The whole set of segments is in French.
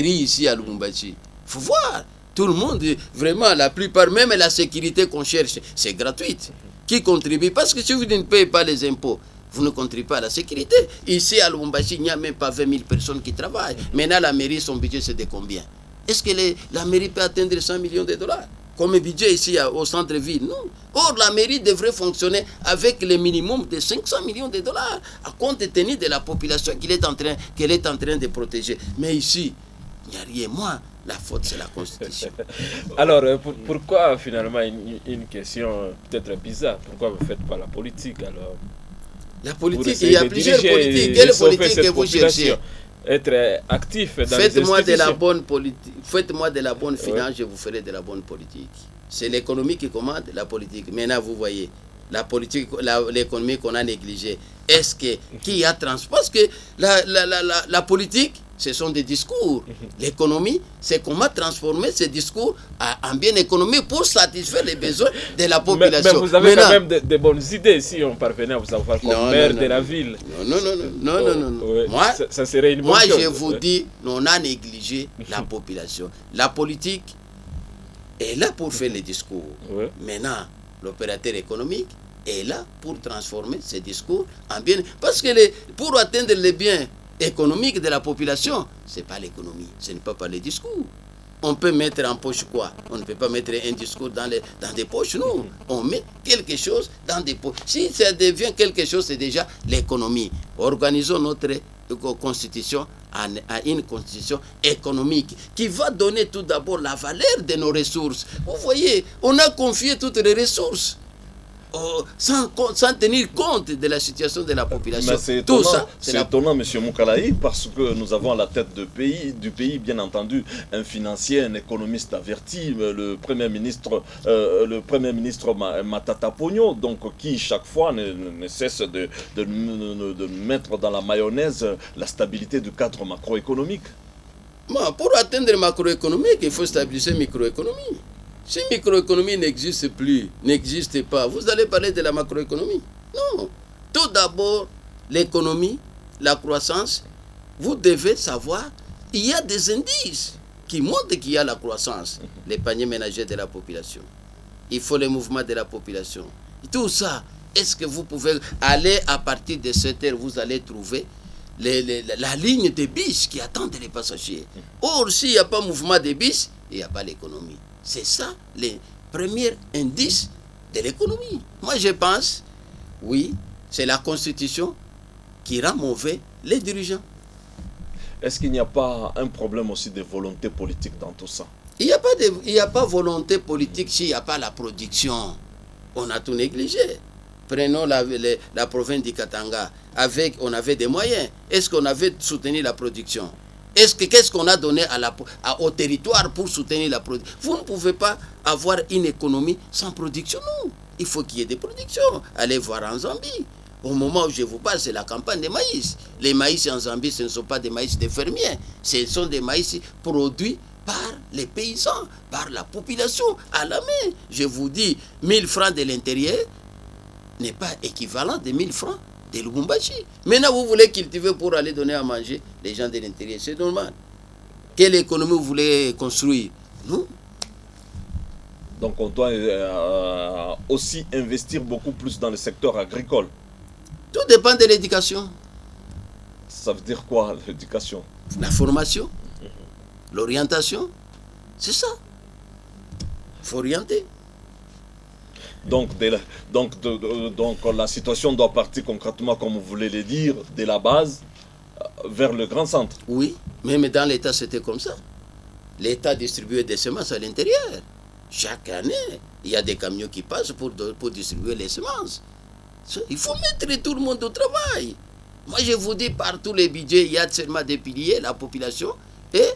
mairie ici à Lubumbashi. Il faut voir. Tout le monde, vraiment, la plupart, même la sécurité qu'on cherche, c'est gratuite. Qui contribue? Parce que si vous ne payez pas les impôts, vous ne contribuez pas à la sécurité. Ici à Lubumbashi, il n'y a même pas 20 000 personnes qui travaillent. Maintenant, la mairie, son budget, c'est de combien? Est-ce que la mairie peut atteindre 100 millions de dollars comme budget ici au centre-ville? Non. Or, la mairie devrait fonctionner avec le minimum de 500 millions de dollars, à compte tenu de la population qu'elle est en train de protéger. Mais ici, il n'y a rien. Moi, la faute, c'est la Constitution. Alors, pourquoi finalement une question peut-être bizarre? Pourquoi vous ne faites pas la politique alors? La politique, il y a plusieurs politiques. Quelle politique que vous cherchez? Être actif dans Faites-moi de la bonne politique. Faites-moi de la bonne finance, je vous ferai de la bonne politique. C'est l'économie qui commande la politique. Maintenant, vous voyez, la politique, l'économie qu'on a négligée. Est-ce que qui a parce que la politique, ce sont des discours. L'économie, c'est comment transformer ces discours en bien économie pour satisfaire les besoins de la population. Mais vous avez quand même de bonnes idées si on parvenait à vous avoir comme maire de la ville. Non. Ouais, ça serait une bonne chose. Moi, je vous dis, on a négligé la population. La politique est là pour faire les discours. Ouais. Maintenant, l'opérateur économique est là pour transformer ces discours en bien. Parce que pour atteindre les biens économiques de la population, ce n'est pas l'économie, ce n'est pas par les discours. On peut mettre en poche quoi? On ne peut pas mettre un discours dans des poches, non. On met quelque chose dans des poches. Si ça devient quelque chose, c'est déjà l'économie. Organisons notre constitution à une constitution économique qui va donner tout d'abord la valeur de nos ressources. Vous voyez, on a confié toutes les ressources sans tenir compte de la situation de la population. Mais c'est étonnant, c'est étonnant, M. Moukalaï, parce que nous avons à la tête du pays, bien entendu, un financier, un économiste averti, le Premier ministre Matata Pogno, donc qui chaque fois ne cesse de mettre dans la mayonnaise la stabilité du cadre macroéconomique. Bon, pour atteindre le macroéconomique, il faut stabiliser la microéconomie. Si la microéconomie n'existe plus, n'existe pas, vous allez parler de la macroéconomie? Non. Tout d'abord, l'économie, la croissance, vous devez savoir, il y a des indices qui montrent qu'il y a la croissance. Les paniers ménagers de la population. Il faut les mouvements de la population. Tout ça, est-ce que vous pouvez aller à partir de cette heure, vous allez trouver la ligne des bus qui attendent les passagers. Or, s'il n'y a pas mouvement des bus, il n'y a pas l'économie. C'est ça les premiers indices de l'économie. Moi, je pense, oui, c'est la Constitution qui rend mauvais les dirigeants. Est-ce qu'il n'y a pas un problème aussi de volonté politique dans tout ça? Il n'y a pas volonté politique s'il n'y a pas la production. On a tout négligé. Prenons la province du Katanga. On avait des moyens. Est-ce qu'on avait soutenu la production? Qu'est-ce qu'on a donné au territoire pour soutenir la production? Vous ne pouvez pas avoir une économie sans production, non. Il faut qu'il y ait des productions. Allez voir en Zambie. Au moment où je vous parle, c'est la campagne des maïs. Les maïs en Zambie, ce ne sont pas des maïs des fermiers. Ce sont des maïs produits par les paysans, par la population, à la main. Je vous dis, 1000 francs de l'intérieur n'est pas équivalent de 1000 francs de Lubumbashi. Maintenant, vous voulez cultiver pour aller donner à manger les gens de l'intérieur. C'est normal. Quelle économie vous voulez construire? Non. Donc on doit aussi investir beaucoup plus dans le secteur agricole. Tout dépend de l'éducation. Ça veut dire quoi, l'éducation? La formation, l'orientation, c'est ça. Il faut orienter. Donc, la situation doit partir concrètement, comme vous voulez le dire, de la base vers le grand centre. Oui, même dans l'État, c'était comme ça. L'État distribuait des semences à l'intérieur. Chaque année, il y a des camions qui passent pour distribuer les semences. Il faut mettre tout le monde au travail. Moi, je vous dis, par tous les budgets, il y a seulement des piliers, la population et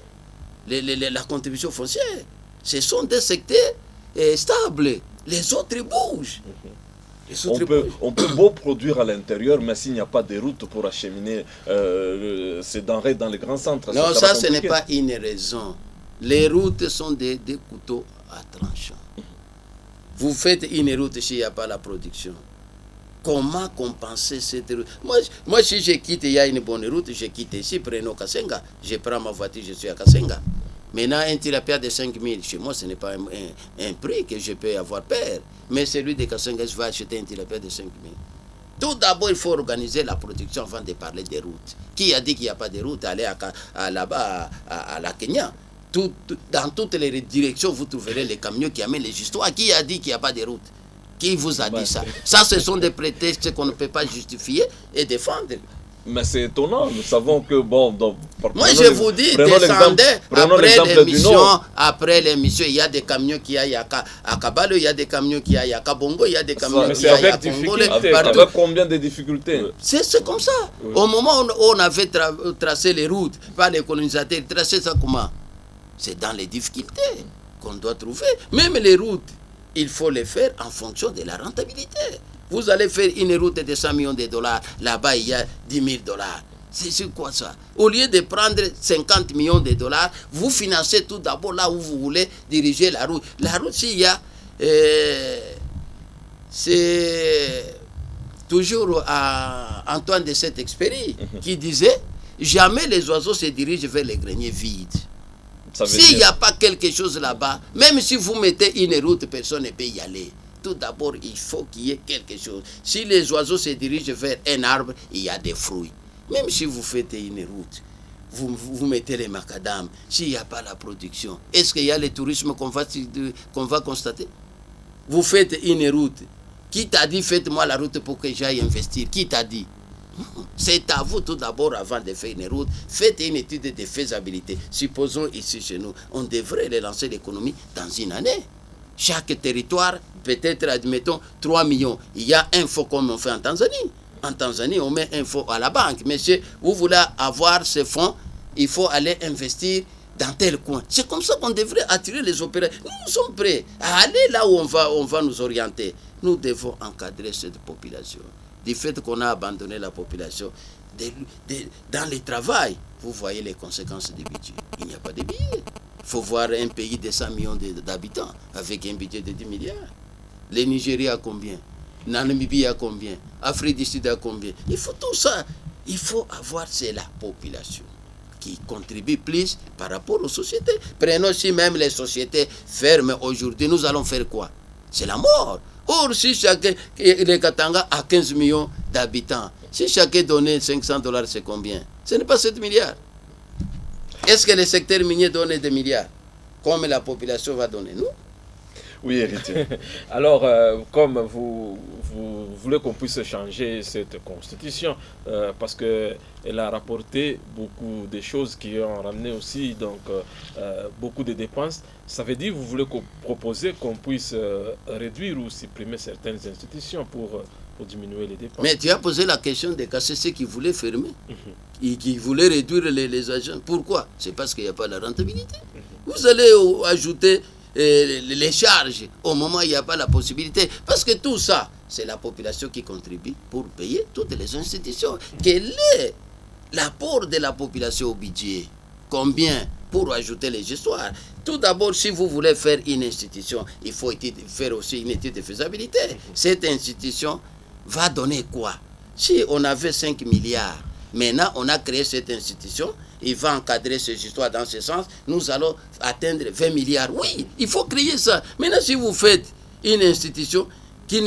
la contribution foncière. Ce sont des secteurs stables. Les autres bougent. On peut beau produire à l'intérieur, mais s'il n'y a pas de route pour acheminer ces denrées dans les grands centres. Non, ça, ce n'est pas une raison. Les routes sont des couteaux à tranchant. Vous faites une route s'il n'y a pas la production. Comment compenser cette route? Moi, si je quitte, il y a une bonne route, je quitte ici, prenons Kasenga. Je prends ma voiture, je suis à Kasenga. Maintenant, un tilapia de 5 000, chez moi, ce n'est pas un prix que je peux avoir peur. Mais celui de Kasenga, je vais acheter un tilapia de 5 000. Tout d'abord, il faut organiser la production avant de parler des routes. Qui a dit qu'il n'y a pas de route? Allez là-bas, à la Kenya. Dans toutes les directions, vous trouverez les camions qui amènent les histoires. Qui a dit qu'il n'y a pas de route? Qui vous a dit ça? Ça, ce sont des prétextes qu'on ne peut pas justifier et défendre. Mais c'est étonnant, nous savons que, bon... Donc, moi, je vous dis, descendez après l'émission, il y a des camions qui aillent à Kabalo, il y a des camions qui aillent à Kabongo, il y a des camions qui aillent à Congolais. Avec combien de difficultés? C'est comme ça. Oui. Au moment où on avait tracé les routes par les colonisateurs, tracer ça comment? C'est dans les difficultés qu'on doit trouver. Même les routes, il faut les faire en fonction de la rentabilité. Vous allez faire une route de 100 millions de dollars, là-bas il y a 10 000 dollars. C'est quoi ça? Au lieu de prendre 50 millions de dollars, vous financez tout d'abord là où vous voulez diriger la route. La route, s'il y a... c'est toujours à Antoine de Saint-Exupéry qui disait « Jamais les oiseaux se dirigent vers les greniers vides ». S'il n'y a pas quelque chose là-bas, même si vous mettez une route, personne ne peut y aller. Tout d'abord, il faut qu'il y ait quelque chose. Si les oiseaux se dirigent vers un arbre, il y a des fruits. Même si vous faites une route, vous mettez les macadam, s'il n'y a pas la production, est-ce qu'il y a le tourisme qu'on va constater? Vous faites une route. Qui t'a dit, faites-moi la route pour que j'aille investir? Qui t'a dit? C'est à vous tout d'abord, avant de faire une route, faites une étude de faisabilité. Supposons ici chez nous, on devrait relancer l'économie dans une année. Chaque territoire, peut-être, admettons, 3 millions. Il y a un fonds comme on fait en Tanzanie. En Tanzanie, on met un fonds à la banque. Monsieur, vous voulez avoir ce fonds, il faut aller investir dans tel coin. C'est comme ça qu'on devrait attirer les opérateurs. Nous sommes prêts à aller là où on va nous orienter. Nous devons encadrer cette population. Du fait qu'on a abandonné la population dans le travail, vous voyez les conséquences du budget. Il n'y a pas de budget. Il faut voir un pays de 100 millions d'habitants avec un budget de 10 milliards. Le Nigeria a combien? Namibie a combien? Afrique du Sud a combien? Il faut tout ça. Il faut avoir, c'est la population qui contribue plus par rapport aux sociétés. Prenons si même les sociétés ferment aujourd'hui, nous allons faire quoi? C'est la mort. Or, si chacun, le Katanga a 15 millions d'habitants, si chacun donnait 500 $, c'est combien? Ce n'est pas 7 milliards. Est-ce que le secteur minier donne des milliards, comme la population va donner? Nous? Oui, héritier. Alors, comme vous voulez qu'on puisse changer cette constitution, parce qu'elle a rapporté beaucoup de choses qui ont ramené aussi donc, beaucoup de dépenses, ça veut dire que vous voulez proposer qu'on puisse réduire ou supprimer certaines institutions pour diminuer les dépenses. Mais tu as posé la question des KCC qui voulaient fermer, et qui voulaient réduire les agents. Pourquoi? C'est parce qu'il n'y a pas la rentabilité. Vous allez ajouter les charges au moment où il n'y a pas la possibilité. Parce que tout ça, c'est la population qui contribue pour payer toutes les institutions. Quel est l'apport de la population au budget? Combien pour ajouter les histoires? Tout d'abord, si vous voulez faire une institution, il faut faire aussi une étude de faisabilité. Cette institution va donner quoi? Si on avait 5 milliards, maintenant on a créé cette institution, il va encadrer ces histoires dans ce sens, nous allons atteindre 20 milliards. Oui, il faut créer ça. Maintenant, si vous faites une institution qui,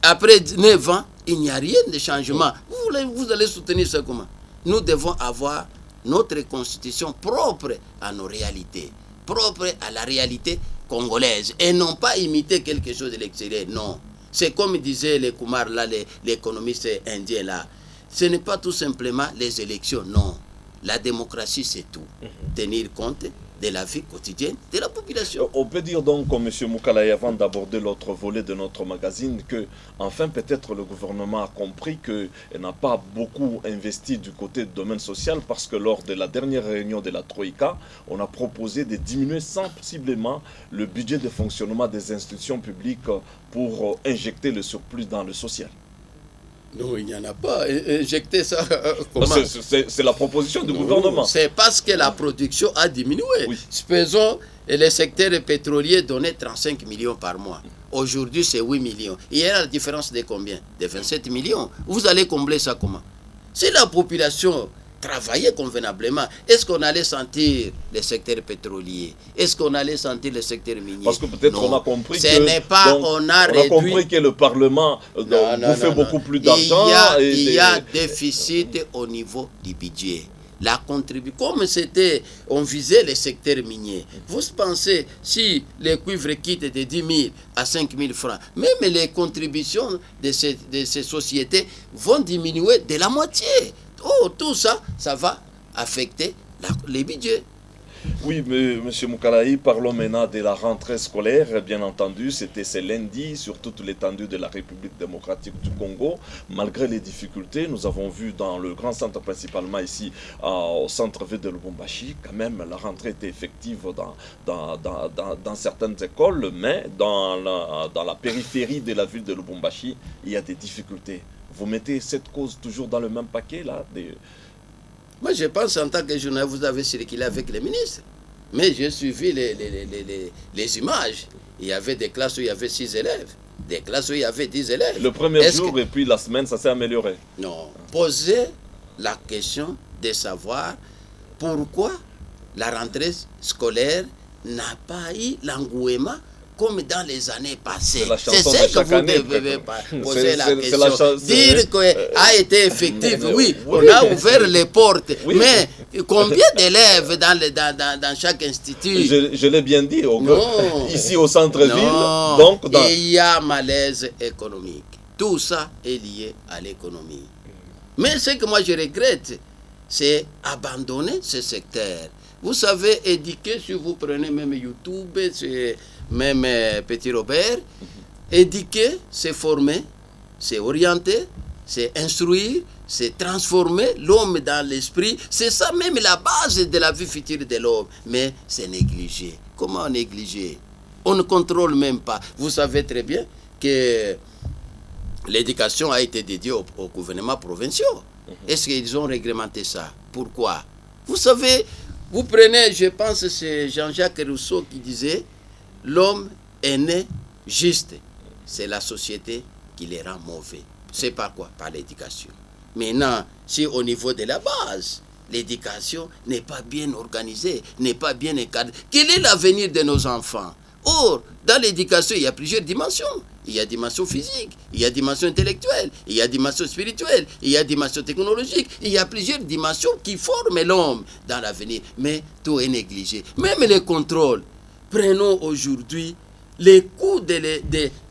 après 9 ans, il n'y a rien de changement, vous allez soutenir ça comment? Nous devons avoir notre constitution propre à nos réalités, propre à la réalité congolaise, et non pas imiter quelque chose de l'extérieur, non. C'est comme disaient les Kumar, là, l'économiste indien, là. Ce n'est pas tout simplement les élections, non. La démocratie, c'est tout. Tenir compte de la vie quotidienne de la population. On peut dire donc, comme M. Moukalaï, avant d'aborder l'autre volet de notre magazine, que enfin peut-être le gouvernement a compris qu'il n'a pas beaucoup investi du côté du domaine social, parce que lors de la dernière réunion de la Troïka, on a proposé de diminuer sensiblement le budget de fonctionnement des institutions publiques pour injecter le surplus dans le social. Non, il n'y en a pas. Injecter ça, comment? C'est la proposition du gouvernement. C'est parce que la production a diminué. Oui. Supposons que le secteur pétrolier donnait 35 millions par mois. Aujourd'hui, c'est 8 millions. Hier, la différence de combien? De 27 millions. Vous allez combler ça comment? Si la population travaillait convenablement, est-ce qu'on allait sentir le secteur pétrolier? Est-ce qu'on allait sentir le secteur minier? Parce que peut-être on a compris on a compris que le Parlement fait beaucoup plus d'argent. Il y a déficit au niveau du budget. La contribution, comme c'était, on visait les secteurs miniers. Vous pensez, si le cuivre quitte de 10 000 à 5 000 francs, même les contributions de ces sociétés vont diminuer de la moitié. Oh, tout ça, ça va affecter les budgets. Oui, mais M. Moukalaï, parlons maintenant de la rentrée scolaire. Bien entendu, c'était ce lundi sur toute l'étendue de la République démocratique du Congo. Malgré les difficultés, nous avons vu dans le grand centre, principalement ici au centre-ville de Lubumbashi, quand même la rentrée était effective dans certaines écoles, mais dans la périphérie de la ville de Lubumbashi, il y a des difficultés. Vous mettez cette cause toujours dans le même paquet là Moi, je pense en tant que journaliste, vous avez circulé avec les ministres. Mais j'ai suivi les images. Il y avait des classes où il y avait 6 élèves. Des classes où il y avait 10 élèves. Le premier jour et puis la semaine, ça s'est amélioré. Non. Posez la question de savoir pourquoi la rentrée scolaire n'a pas eu l'engouement comme dans les années passées. C'est ça que vous devez poser la question. Dire qu'elle a été effective, oui, on a ouvert les portes, oui. Mais combien d'élèves dans chaque institut? Je l'ai bien dit, ici au centre-ville. Il y a malaise économique. Tout ça est lié à l'économie. Mais ce que moi je regrette, c'est abandonner ce secteur. Vous savez, éduquer, si vous prenez même YouTube, même Petit Robert, éduquer, c'est former, c'est orienter, c'est instruire, c'est transformer l'homme dans l'esprit. C'est ça même la base de la vie future de l'homme. Mais c'est négligé. Comment négliger? On ne contrôle même pas. Vous savez très bien que l'éducation a été dédiée au gouvernement provinciaux. Est-ce qu'ils ont réglementé ça? Pourquoi? Vous savez, vous prenez, je pense, c'est Jean-Jacques Rousseau qui disait « L'homme est né juste. C'est la société qui les rend mauvais. » C'est par quoi? Par l'éducation. Maintenant, si au niveau de la base, l'éducation n'est pas bien organisée, n'est pas bien encadrée, quel est l'avenir de nos enfants? Or, dans l'éducation, il y a plusieurs dimensions. Il y a dimension physique, il y a dimension intellectuelle, il y a dimension spirituelle, il y a dimension technologique. Il y a plusieurs dimensions qui forment l'homme dans l'avenir. Mais tout est négligé. Même les contrôles. Prenons aujourd'hui les coûts de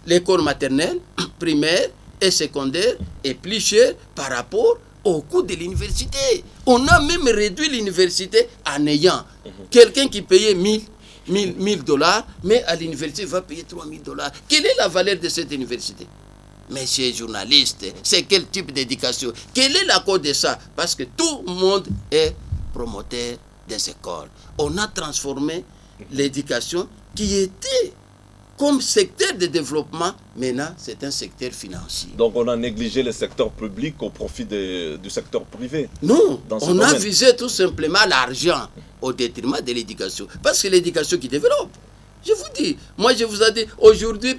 l'école maternelle, primaire et secondaire est plus cher par rapport au coût de l'université. On a même réduit l'université en ayant quelqu'un qui payait 1000 dollars, mais à l'université va payer 3000 dollars. Quelle est la valeur de cette université? Monsieur journaliste, c'est quel type d'éducation? Quelle est la cause de ça? Parce que tout le monde est promoteur des écoles. On a transformé l'éducation qui était comme secteur de développement, maintenant c'est un secteur financier. Donc on a négligé le secteur public au profit du secteur privé. Non, on a visé tout simplement l'argent au détriment de l'éducation. Parce que l'éducation qui développe. Je vous dis, moi je vous ai dit, aujourd'hui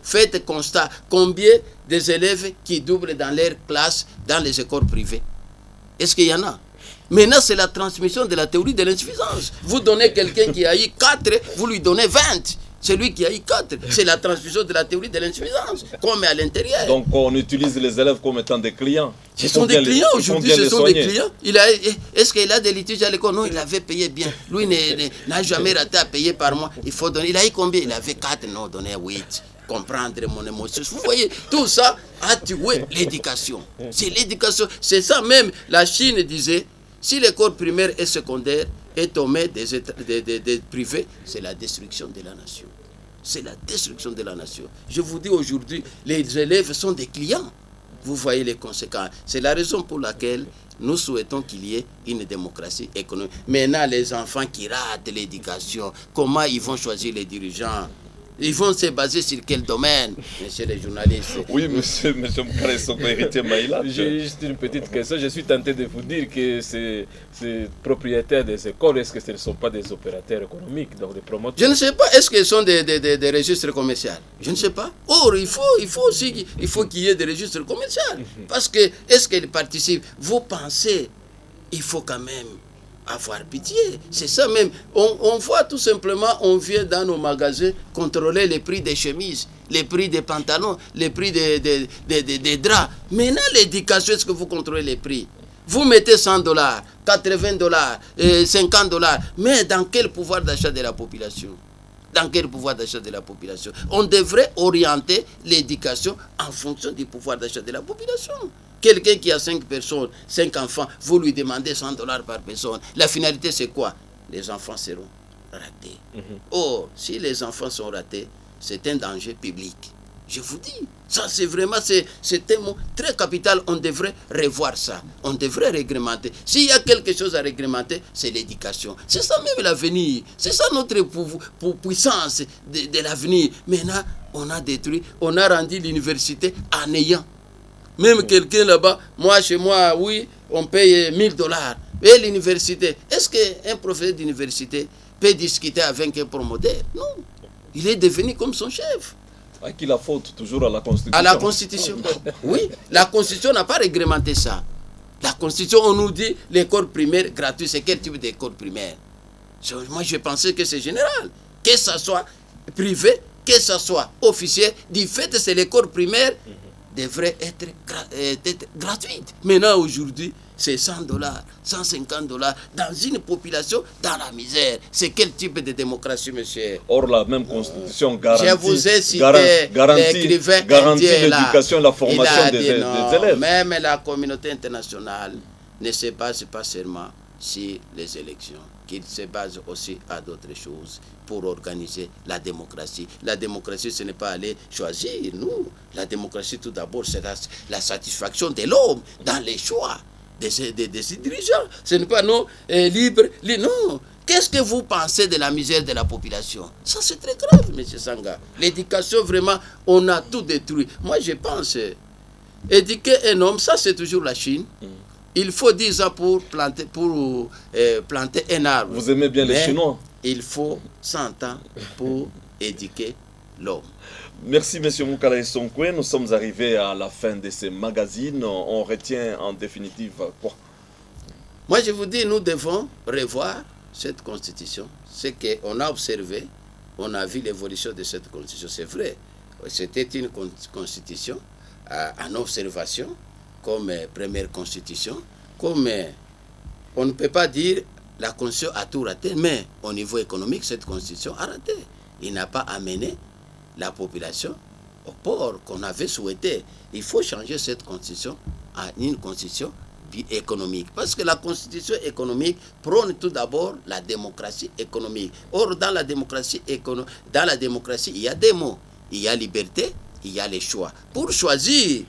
faites constat, combien des élèves qui doublent dans leur classe dans les écoles privées? Est-ce qu'il y en a? Maintenant, c'est la transmission de la théorie de l'insuffisance. Vous donnez quelqu'un qui a eu 4, vous lui donnez 20. Celui qui a eu 4, c'est la transmission de la théorie de l'insuffisance, comme à l'intérieur. Donc on utilise les élèves comme étant des clients. Ce sont des clients aujourd'hui, ce sont des clients. Est-ce qu'il a des litiges à l'école? Non, il avait payé bien. Lui n'a jamais raté à payer par mois. Il faut donner. Il a eu combien? Il avait 4, non, donner 8. Comprendre mon émotion. Vous voyez, tout ça a tué l'éducation. C'est l'éducation. C'est ça même, la Chine disait, si l'école primaire et secondaire est aux mains des privés, c'est la destruction de la nation. C'est la destruction de la nation. Je vous dis aujourd'hui, les élèves sont des clients. Vous voyez les conséquences. C'est la raison pour laquelle nous souhaitons qu'il y ait une démocratie économique. Maintenant, les enfants qui ratent l'éducation, comment ils vont choisir les dirigeants? Ils vont se baser sur quel domaine, monsieur les journalistes? Oui, monsieur Moukala Sissoko, héritier Maïla. J'ai juste une petite question. Je suis tenté de vous dire que ces propriétaires des écoles, est-ce que ce ne sont pas des opérateurs économiques, donc des promoteurs? Je ne sais pas, est-ce qu'ils sont des registres commerciaux? Je ne sais pas. Or, il faut aussi qu'il y ait des registres commerciaux. Parce que, est-ce qu'ils participent? Vous pensez, il faut quand même avoir pitié. C'est ça même. On voit tout simplement, on vient dans nos magasins contrôler les prix des chemises, les prix des pantalons, les prix des draps. Maintenant, l'éducation, est-ce que vous contrôlez les prix? Vous mettez $100, $80, $50, mais dans quel pouvoir d'achat de la population? Dans quel pouvoir d'achat de la population? On devrait orienter l'éducation en fonction du pouvoir d'achat de la population. Quelqu'un qui a 5 personnes, 5 enfants, vous lui demandez $100 par personne. La finalité, c'est quoi? Les enfants seront ratés. Or, si les enfants sont ratés, c'est un danger public. Je vous dis, ça c'est vraiment, c'est un mot très capital. On devrait revoir ça. On devrait réglementer. S'il y a quelque chose à réglementer, c'est l'éducation. C'est ça même l'avenir. C'est ça notre puissance de l'avenir. Maintenant, on a détruit, on a rendu l'université en néant. Même quelqu'un là-bas, moi, chez moi, oui, on paye $1000. Et l'université, est-ce qu'un professeur d'université peut discuter avec un promoteur? Non. Il est devenu comme son chef. À qui la faute? Toujours à la Constitution. À la Constitution. Oui, la Constitution n'a pas réglementé ça. La Constitution, on nous dit l'école primaire gratuite. C'est quel type d'école primaire? Moi, je pensais que c'est général. Que ce soit privé, que ce soit officiel, du fait que c'est l'école primaire, devrait être gratuite. Maintenant, aujourd'hui, c'est $100, $150 dans une population dans la misère. C'est quel type de démocratie, monsieur? Or, la même Constitution garantit, je vous ai cité l'écrivain indien, l'éducation et la formation des élèves. Même la communauté internationale ne se base pas seulement sur les élections, qu'il se base aussi à d'autres choses pour organiser la démocratie. La démocratie, ce n'est pas aller choisir, nous. La démocratie, tout d'abord, c'est la satisfaction de l'homme dans les choix des dirigeants. Ce n'est pas non libre. Non. Qu'est-ce que vous pensez de la misère de la population? Ça, c'est très grave, M. Sanga. L'éducation, vraiment, on a tout détruit. Moi, je pense, éduquer un homme, ça, c'est toujours la Chine. Il faut 10 ans pour planter un arbre. Vous aimez bien les Chinois? Il faut 100 ans pour éduquer l'homme. Merci, M. Moukala Sissoko. Nous sommes arrivés à la fin de ces magazines. On retient en définitive quoi? Moi, je vous dis, nous devons revoir cette constitution. C'est qu'on a observé, on a vu l'évolution de cette constitution. C'est vrai, c'était une constitution en observation, comme première constitution, comme on ne peut pas dire la constitution a tout raté, mais au niveau économique, cette constitution a raté. Il n'a pas amené la population au port qu'on avait souhaité. Il faut changer cette constitution à une constitution économique. Parce que la constitution économique prône tout d'abord la démocratie économique. Or, dans la démocratie, il y a des mots. Il y a liberté, il y a les choix. Pour choisir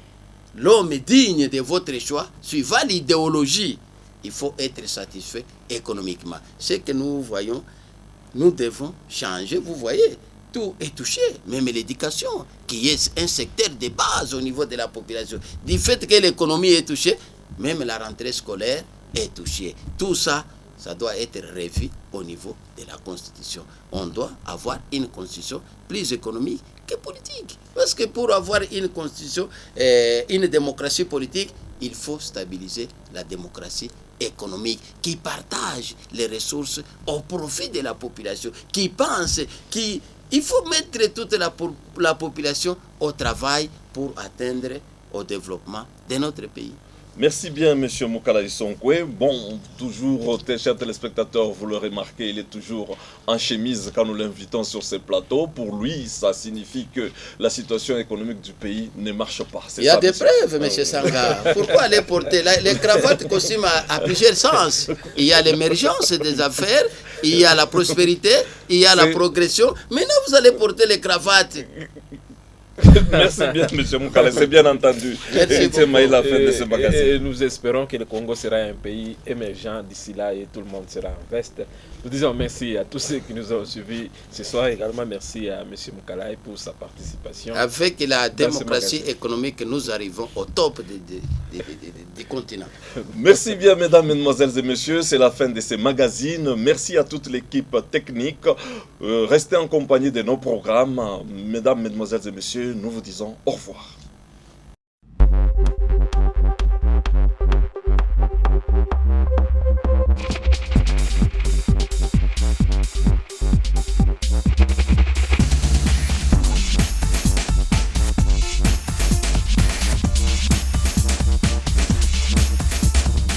l'homme digne de votre choix, suivant l'idéologie, il faut être satisfait économiquement. Ce que nous voyons, nous devons changer. Vous voyez, tout est touché, même l'éducation, qui est un secteur de base au niveau de la population. Du fait que l'économie est touchée, même la rentrée scolaire est touchée. Tout ça, ça doit être revu au niveau de la Constitution. On doit avoir une Constitution plus économique que politique. Parce que pour avoir une Constitution, une démocratie politique, il faut stabiliser la démocratie économique qui partage les ressources au profit de la population, qui pense, il faut mettre toute la population au travail pour atteindre au développement de notre pays. Merci bien, M. Moukala Sissoko. Bon, toujours, chers téléspectateurs, vous le remarquez, il est toujours en chemise quand nous l'invitons sur ces plateaux. Pour lui, ça signifie que la situation économique du pays ne marche pas. Il y a des preuves, M. Sanga. Pourquoi les porter? Les cravates costumes à plusieurs sens. Il y a l'émergence des affaires, il y a la prospérité, il y a la progression. Maintenant, vous allez porter les cravates. Merci bien, M. Moukala, c'est bien entendu. Merci Maï la fin de ce magazine. Et nous espérons que le Congo sera un pays émergent d'ici là et tout le monde sera en veste. Nous disons merci à tous ceux qui nous ont suivis ce soir. Également merci à M. Moukala pour sa participation. Avec la démocratie économique, nous arrivons au top du continent. Merci bien, mesdames, mesdemoiselles et messieurs. C'est la fin de ce magazine. Merci à toute l'équipe technique. Restez en compagnie de nos programmes. Mesdames, mesdemoiselles et messieurs, nous vous disons au revoir.